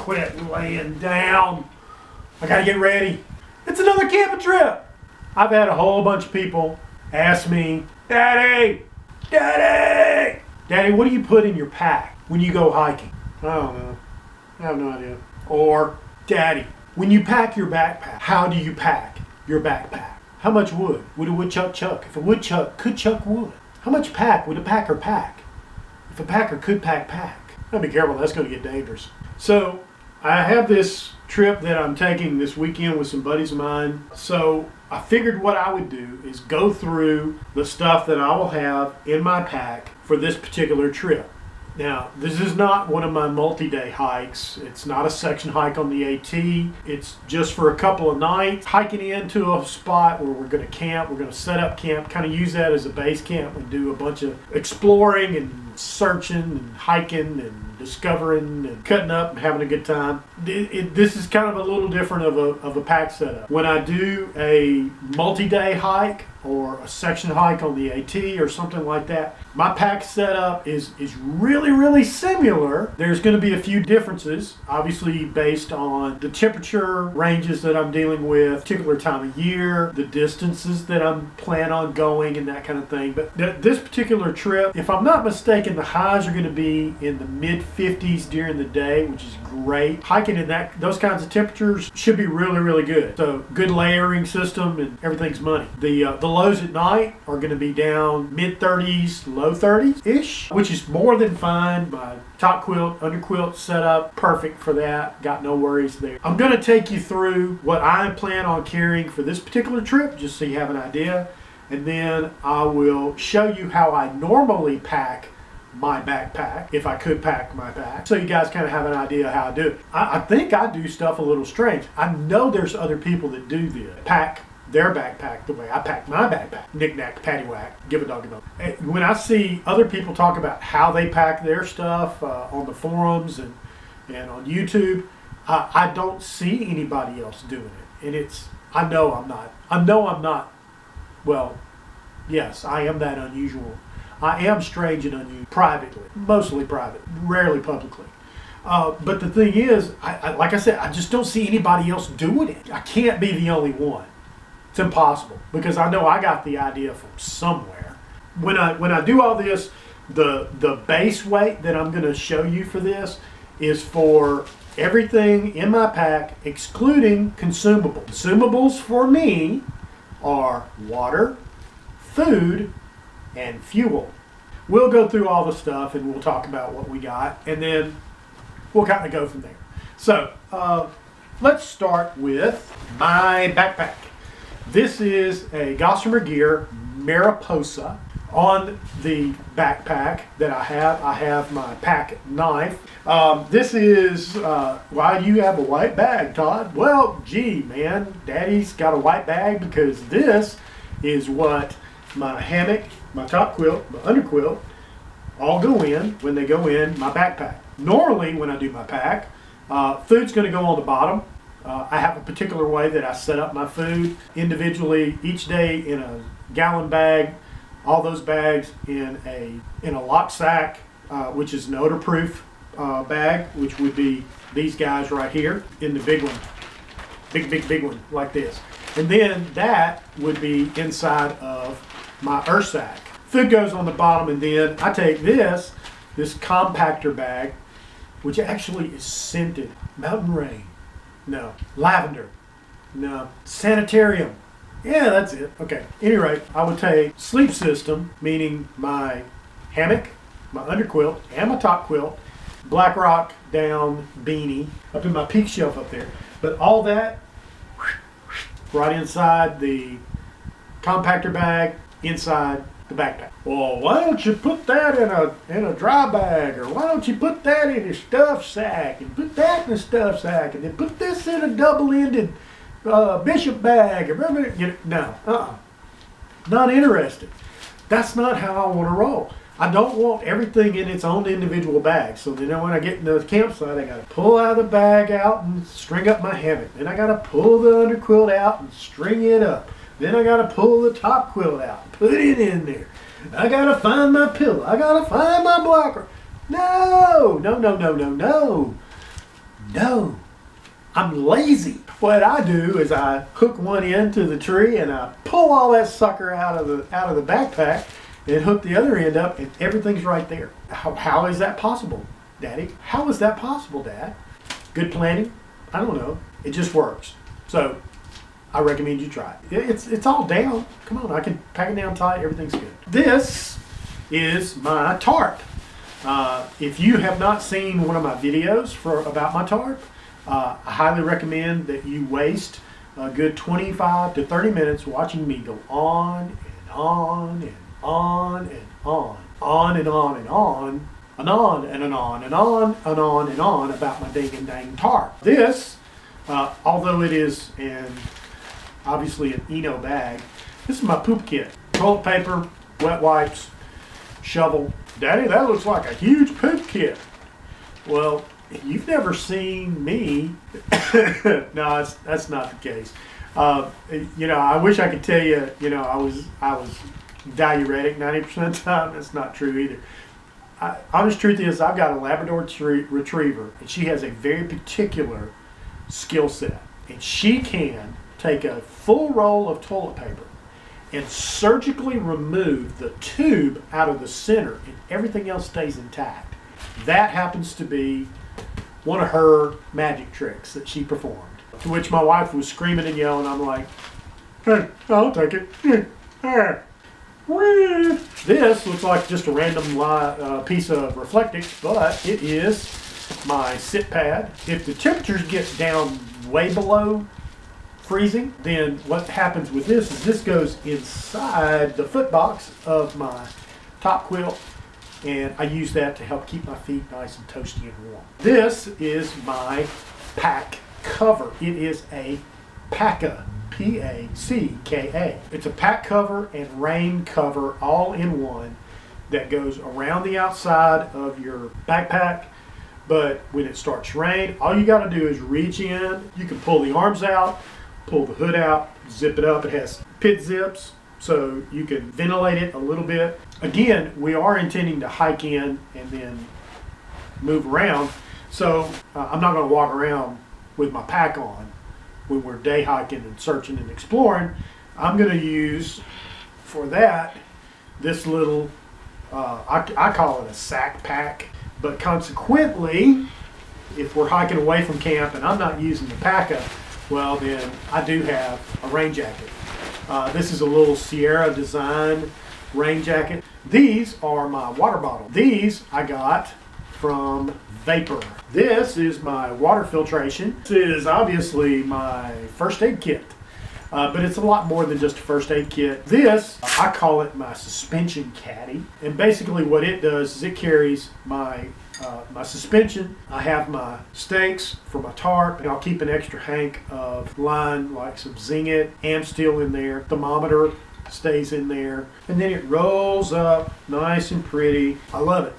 quit laying down. I gotta get ready. It's another camping trip. I've had a whole bunch of people ask me, Daddy, what do you put in your pack when you go hiking? I don't know. I have no idea. Or, Daddy, when you pack your backpack, how do you pack your backpack? How much wood would a woodchuck chuck if a woodchuck could chuck wood? How much pack would a packer pack if a packer could pack? Now be careful, that's going to get dangerous. So I have this trip that I'm taking this weekend with some buddies of mine. So I figured what I would do is go through the stuff that I will have in my pack for this particular trip. Now, this is not one of my multi-day hikes. It's not a section hike on the AT. It's just for a couple of nights, hiking into a spot where we're going to camp. We're going to set up camp, kind of use that as a base camp and do a bunch of exploring and searching and hiking and discovering and cutting up and having a good time. This is kind of a little different of a pack setup. When I do a multi-day hike or a section hike on the AT or something like that, my pack setup is really similar. There's going to be a few differences, obviously based on the temperature ranges that I'm dealing with, particular time of year, the distances that I'm planning on going and that kind of thing. But this particular trip, if I'm not mistaken, the highs are going to be in the mid-50s during the day, which is great. Hiking in those kinds of temperatures should be really good. So good layering system and everything's money. The lows at night are going to be down mid-30s, low 30s-ish, which is more than fine. My top quilt, under quilt setup, perfect for that. Got no worries there. I'm going to take you through what I plan on carrying for this particular trip, just so you have an idea. And then I will show you how I normally pack my backpack, if I could pack my pack, so you guys kind of have an idea how I do it. I think I do stuff a little strange. I know there's other people that do this. Pack their backpack the way I pack my backpack. Knick-knack, paddywhack, give a dog a bone. When I see other people talk about how they pack their stuff on the forums and on YouTube, I don't see anybody else doing it. And I know I'm not, well, yes, I am that unusual. I am strange and unusual, privately, mostly private, rarely publicly. But the thing is, like I said, I just don't see anybody else doing it. I can't be the only one. It's impossible, because I know I got the idea from somewhere. When I do all this, the base weight that I'm going to show you for this is for everything in my pack, excluding consumables. Consumables for me are water, food, and fuel. We'll go through all the stuff and we'll talk about what we got, and then we'll kind of go from there. So let's start with my backpack. This is a Gossamer Gear Mariposa. On the backpack that I have my pack knife. This is, why do you have a white bag, Todd? Well, gee, man, Daddy's got a white bag because this is what my hammock, my top quilt, my under quilt, all go in when they go in my backpack. Normally, when I do my pack, food's going to go on the bottom. I have a particular way that I set up my food individually each day in a gallon bag. All those bags in a lock sack, which is an odor-proof bag, which would be these guys right here in the big one, big one like this. And then that would be inside of my earth sack. Food goes on the bottom, and then I take this compactor bag, which actually is scented. Mountain Rain. No. Lavender. No. Sanitarium. Yeah, that's it. Okay. Any rate, I would take sleep system, meaning my hammock, my underquilt, and my top quilt, Black Rock down beanie, up in my peak shelf up there. But all that right inside the compactor bag, inside the backpack. Well, why don't you put that in a dry bag, or why don't you put that in your stuff sack, and put that in a stuff sack, and then put this in a double-ended bishop bag? No, not interested. That's not how I want to roll. I don't want everything in its own individual bag. So then when I get into the campsite, I got to pull out the bag out and string up my hammock. Then I got to pull the underquilt out and string it up. Then I got to pull the top quilt out, put it in there. I got to find my pillow. I got to find my blocker. No. No, I'm lazy. What I do is I hook one end to the tree and I pull all that sucker out of the backpack and hook the other end up, and everything's right there. How is that possible, Daddy? How is that possible, Dad? Good planning? I don't know. It just works. So I recommend you try it. It's all down. Come on, I can pack it down tight. Everything's good. This is my tarp. If you have not seen one of my videos about my tarp, I highly recommend that you waste a good 25 to 30 minutes watching me go on and on and on and on and on and on and on and on and on and on and on about my dang tarp. This, although it is obviously an Eno bag, this is my poop kit. Toilet paper, wet wipes, shovel. Daddy, that looks like a huge poop kit. Well, you've never seen me. No, that's not the case. I wish I could tell you, I was diuretic 90% of the time. That's not true either. Honest truth is, I've got a Labrador Retriever, and she has a very particular skill set. And she can take a full roll of toilet paper and surgically remove the tube out of the center, and everything else stays intact. That happens to be one of her magic tricks that she performed. To which my wife was screaming and yelling. I'm like, hey, I'll take it. This looks like just a random piece of Reflectix, but it is my sit pad. If the temperatures get down way below freezing, then what happens with this is this goes inside the foot box of my top quilt, and I use that to help keep my feet nice and toasty and warm. This is my pack cover. It is a Packa, P-A-C-K-A. It's a pack cover and rain cover all in one that goes around the outside of your backpack. But when it starts to rain, all you got to do is reach in. You can pull the arms out, pull the hood out, zip it up. It has pit zips, so you can ventilate it a little bit. Again, we are intending to hike in and then move around, so I'm not going to walk around with my pack on when we're day hiking and searching and exploring. I'm going to use, for that, this little, I call it a sack pack, but consequently, if we're hiking away from camp and I'm not using the Packa, well then I do have a rain jacket. This is a little Sierra design rain jacket. These are my water bottle. These I got from Vapor. This is my water filtration. This is obviously my first aid kit, but it's a lot more than just a first aid kit. This, I call it my suspension caddy, and basically what it does is it carries my suspension. I have my stakes for my tarp, and I'll keep an extra hank of line, like some Zing-It, Amsteel in there. Thermometer stays in there, and then it rolls up nice and pretty. I love it.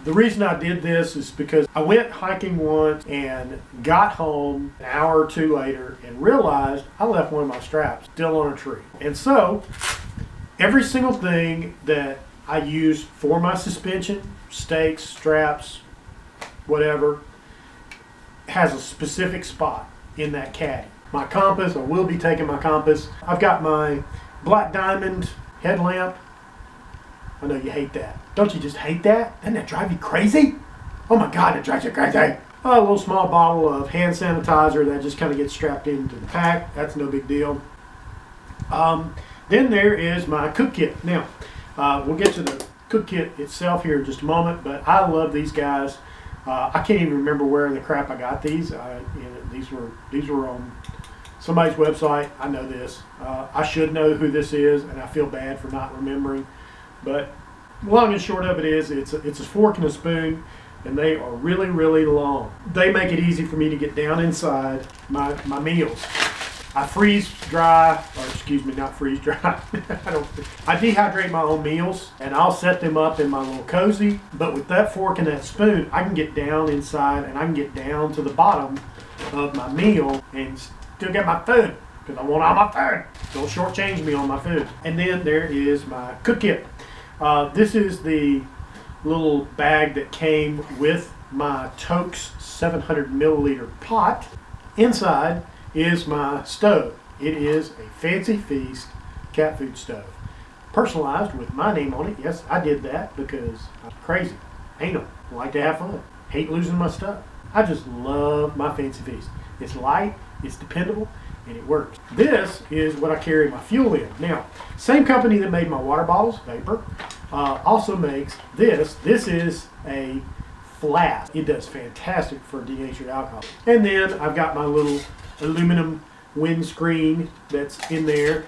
The reason I did this is because I went hiking once and got home an hour or two later and realized I left one of my straps still on a tree. And so every single thing that I use for my suspension, stakes, straps, whatever, has a specific spot in that caddy. My compass, I will be taking my compass. I've got my Black Diamond headlamp. I know you hate that. Don't you just hate that? Doesn't that drive you crazy? Oh my God, it drives you crazy. A little small bottle of hand sanitizer that just kind of gets strapped into the pack. That's no big deal. Then there is my cook kit. Now, we'll get to the cook kit itself here in just a moment, but I love these guys. I can't even remember where in the crap I got these. These were on somebody's website. I know this. I should know who this is, and I feel bad for not remembering. But long and short of it is, it's a fork and a spoon, and they are really, really long. They make it easy for me to get down inside my meals. I freeze dry, or excuse me, not freeze dry. I dehydrate my own meals, and I'll set them up in my little cozy. But with that fork and that spoon, I can get down inside, and I can get down to the bottom of my meal and still get my food, because I want all my food. Don't shortchange me on my food. And then there is my cook kit. This is the little bag that came with my Toaks 700 milliliter pot. Inside is my stove. It is a Fancy Feast cat food stove. Personalized with my name on it. Yes, I did that because I'm crazy. Anal. Like to have fun. Hate losing my stuff. I just love my Fancy Feast. It's light, it's dependable, and it works. This is what I carry my fuel in. Now, same company that made my water bottles, Vapor, also makes this. This is a flask. It does fantastic for denatured alcohol. And then I've got my little aluminum windscreen that's in there.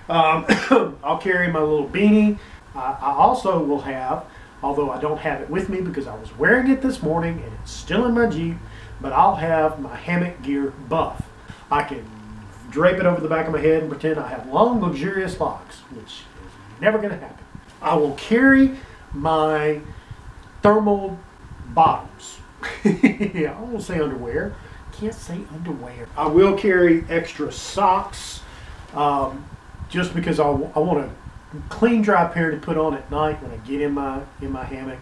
I'll carry my little beanie. I also will have, although I don't have it with me because I was wearing it this morning and it's still in my Jeep, but I'll have my hammock gear buff. I can drape it over the back of my head and pretend I have long, luxurious locks, which is never going to happen. I will carry my thermal bottoms. I won't say underwear. Can't say underwear. I will carry extra socks just because I want a clean, dry pair to put on at night when I get in my hammock.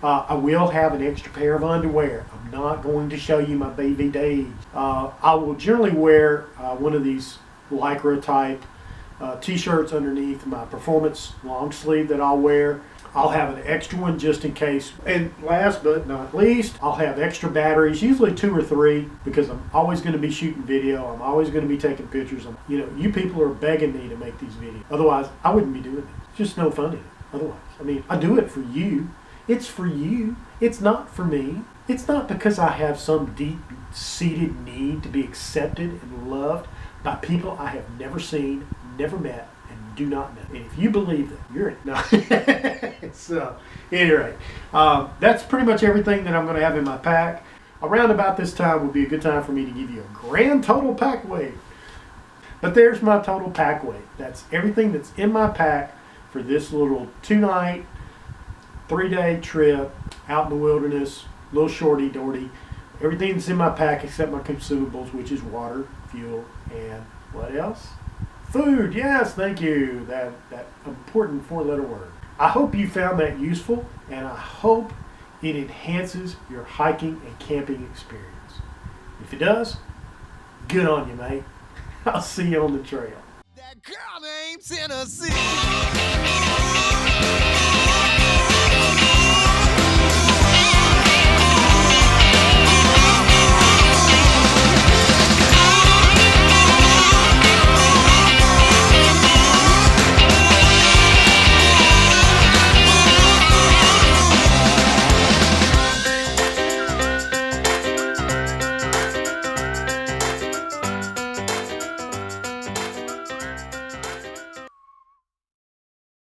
I will have an extra pair of underwear. I'm not going to show you my baby days. I will generally wear one of these Lycra type t-shirts underneath my performance long sleeve that I'll wear. I'll have an extra one just in case. And last but not least, I'll have extra batteries, usually 2 or 3, because I'm always going to be shooting video. I'm always going to be taking pictures. You people are begging me to make these videos. Otherwise, I wouldn't be doing it. It's just no fun in it. Otherwise, I do it for you. It's for you. It's not for me. It's not because I have some deep-seated need to be accepted and loved by people I have never seen, never met, and do not know. And if you believe that, you're it. No. So, anyway, that's pretty much everything that I'm going to have in my pack. Around about this time would be a good time for me to give you a grand total pack weight. But there's my total pack weight. That's everything that's in my pack for this little 2-night, 3-day trip out in the wilderness, little shorty dorty. Everything that's in my pack except my consumables, which is water, fuel, and what else? Food. Yes, thank you. That important 4-letter word. I hope you found that useful, and I hope it enhances your hiking and camping experience. If it does, good on you, mate. I'll see you on the trail. That girl named Tennessee.